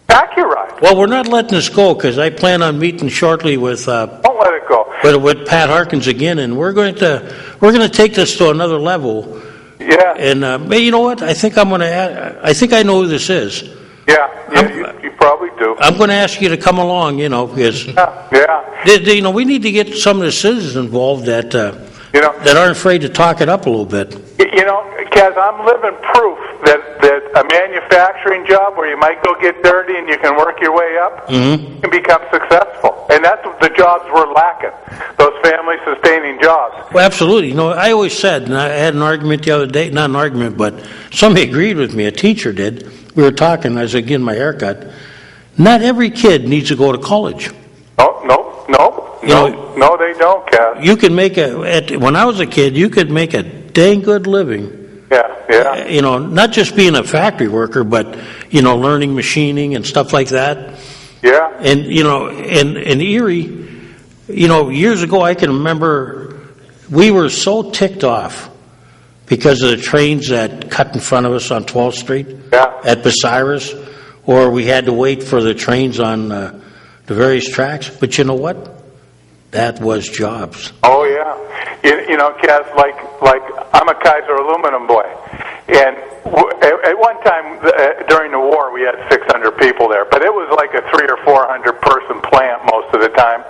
Accuride. Well, we're not letting this go because I plan on meeting shortly with Don't let it go. with Pat Harkins again, and we're going to take this to another level. Yeah. And you know what? I think I know who this is. Yeah, you probably do. I'm going to ask you to come along, because Yeah. we need to get some of the citizens involved that aren't afraid to talk it up a little bit. Kaz, I'm living proof that a manufacturing job where you might go get dirty and you can work your way up can become successful. And that's the jobs we're lacking, those family-sustaining jobs. Well, absolutely. I always said, and I had an argument the other day, not an argument, but somebody agreed with me, a teacher did. We were talking, I was getting my haircut. Not every kid needs to go to college. No, they don't, Kaz. You can when I was a kid, you could make a dang good living. Yeah. Not just being a factory worker, but, learning machining and stuff like that. Yeah. And, in Erie, years ago, I can remember we were so ticked off because of the trains that cut in front of us on 12th Street at Bucyrus, or we had to wait for the trains on the various tracks. But you know what? That was jobs. Oh, yeah. Kaz, like I'm a Kaiser aluminum boy. And at one time during the war, we had 600 people there. But it was like a 300 or 400 person plant most of the time.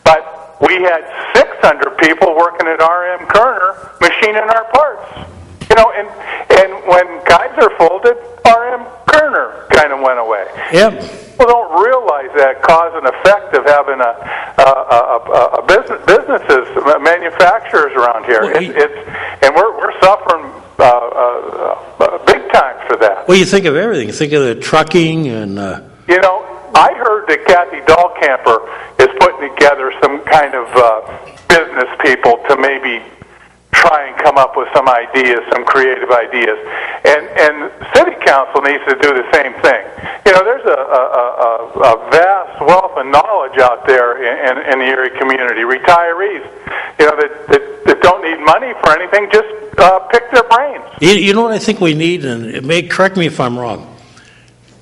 But we had 600 people working at RM Kerner machining our parts. And when Kaiser folded, RM Kerner kind of went away. Yep. People don't realize that cause and effect of having businesses, manufacturers around here. And we're suffering big time for that. Well, you think of everything. Think of the trucking and. I heard that Kathy Dahlkamper is putting together some kind of business people to maybe try and come up with some ideas, some creative ideas. And City Council needs to do the same thing. There's a vast wealth of knowledge out there in the Erie community. Retirees, that don't need money for anything, just pick their brains. You know what I think we need, and correct me if I'm wrong.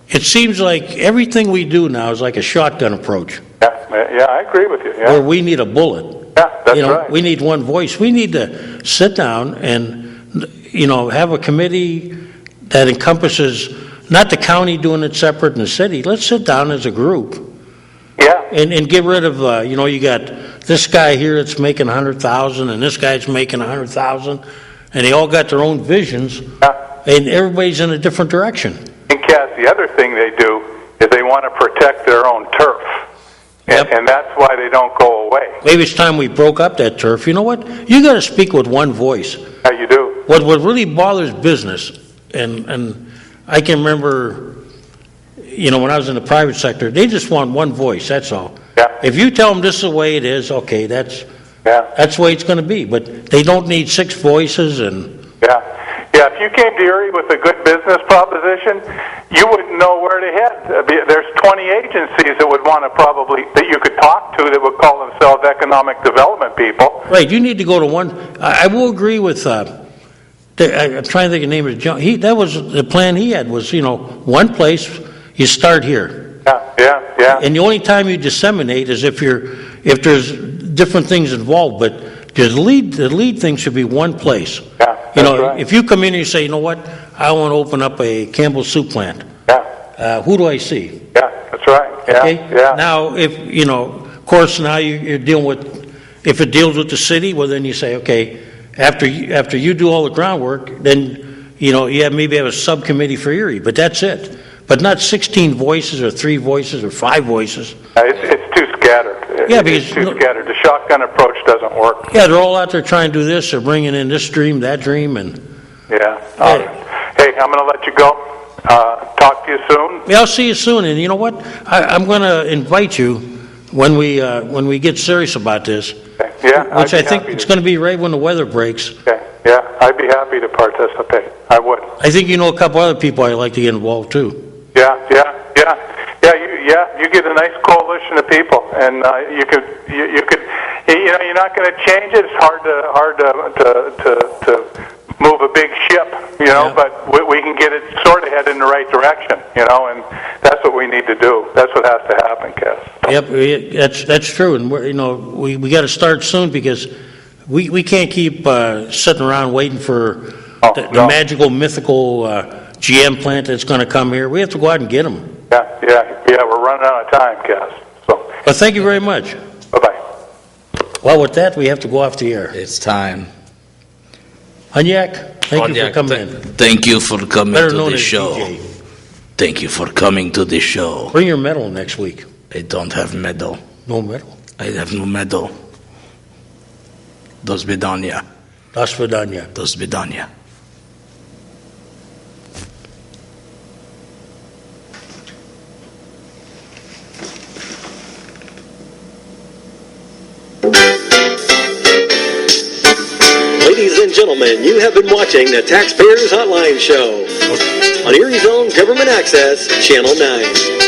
It seems like everything we do now is like a shotgun approach. Yeah, I agree with you. Yeah. Where we need a bullet. Yeah, that's right. We need one voice. We need to sit down and, have a committee that encompasses not the county doing it separate and the city. Let's sit down as a group. Yeah. And get rid of, you got this guy here that's making $100,000 and this guy's making $100,000, and they all got their own visions, and everybody's in a different direction. And Cass, the other thing they do is they want to protect their own turf. And that's why they don't go away. Maybe it's time we broke up that turf. You know what? You got to speak with one voice. Yeah, you do. What really bothers business, and I can remember, when I was in the private sector, they just want one voice. That's all. Yeah. If you tell them this is the way it is, okay, that's the way it's going to be. But they don't need 6 voices and. Yeah, if you came to Erie with a good business proposition, you wouldn't know where to head. There's 20 agencies that would want to that you could talk to that would call themselves economic development people. Right, you need to go to one. I will agree with, I'm trying to think of the name of John. That was the plan he had was, one place, you start here. Yeah. And the only time you disseminate is if there's different things involved, but the lead thing should be one place. Yeah. Right. If you come in and you say, you know what, I want to open up a Campbell soup plant. Yeah. Who do I see? Yeah, that's right. Yeah. Okay? Yeah. Now, if, of course, now you're dealing with, if it deals with the city, well, then you say, okay, after you do all the groundwork, then, you maybe have a subcommittee for Erie, but that's it. but not 16 voices or 3 voices or 5 voices. It's too scattered. Yeah, because it's too scattered. The shotgun approach doesn't work. Yeah, they're all out there trying to do this. They're bringing in this dream, that dream, and yeah. Hey, I'm going to let you go. Talk to you soon. Yeah, I'll see you soon. And you know what? I'm going to invite you when we get serious about this. Okay. Yeah, which I think it's going to be right when the weather breaks. Okay. Yeah, I'd be happy to participate. I would. I think you know a couple other people I'd like to get involved too. You get a nice coalition of people, and you could, you're not going to change it. It's hard to move a big ship, but we can get it sort of head in the right direction, and that's what we need to do. That's what has to happen, Cass. Yep, that's true, and we got to start soon because we can't keep sitting around waiting for the magical, mythical GM plant that's going to come here. We have to go out and get them. Yeah, we're running out of time, Cass. So. Well, thank you very much. Bye-bye. Well, with that, we have to go off the air. It's time. Anyak, thank you for coming in. Thank you for coming to the show. DJ. Thank you for coming to the show. Bring your medal next week. I don't have medal. No medal? I have no medal. Do svidania. Do svidania. Do svidania. Ladies and gentlemen, you have been watching the Taxpayers Hotline Show on Erie's own Government Access, Channel 9.